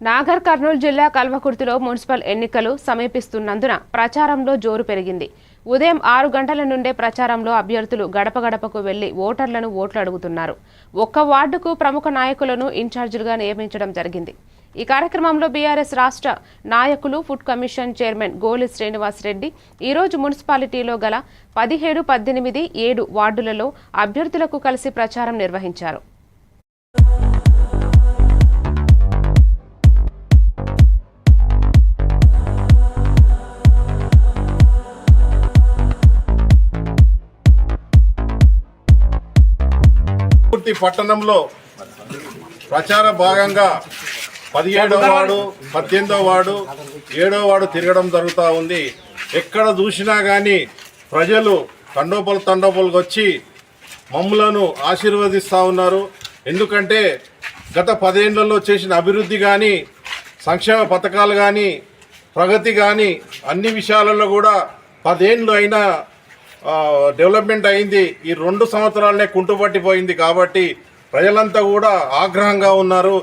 నాగర్ కర్నూలు జిల్లా కల్వకుర్తిలో మున్సిపల్ ఎన్నికలు సమీపిస్తున్నందున ప్రచారంలో జోరు పెరిగింది. ఉదయం 6 గంటల నుండే ప్రచారంలో అభ్యర్థులు గడప గడపకు వెళ్లి ఓటర్లను ఓట్లు అడుగుతున్నారు. ఒక్క వార్డుకు ప్రముఖ నాయకులను ఇన్ఛార్జీలుగా నియమించడం జరిగింది. ఈ కార్యక్రమంలో బీఆర్ఎస్ రాష్ట్ర నాయకులు ఫుడ్ కమిషన్ చైర్మన్ గోలి శ్రీనివాస్ రెడ్డి ఈరోజు మున్సిపాలిటీలో గల 17, 18, 7 వార్డులలో అభ్యర్థులకు కలిసి ప్రచారం నిర్వహించారు. పట్టణంలో ప్రచార భాగంగా 17వ వార్డు, 18వ వార్డు, 7వ వార్డు తిరగడం జరుగుతూ ఉంది. ఎక్కడ చూసినా కానీ ప్రజలు తండోపలకు వచ్చి మమ్ములను ఆశీర్వదిస్తూ ఉన్నారు. ఎందుకంటే గత 10 ఏళ్లలో చేసిన అభివృద్ధి కానీ, సంక్షేమ పథకాలు కానీ, ప్రగతి కానీ అన్ని విషయాలలో కూడా 10 ఏళ్ళు అయినా డెవలప్మెంట్ అయింది. ఈ 2 సంవత్సరాలనే కుంటుపట్టిపోయింది. కాబట్టి ప్రజలంతా కూడా ఆగ్రహంగా ఉన్నారు.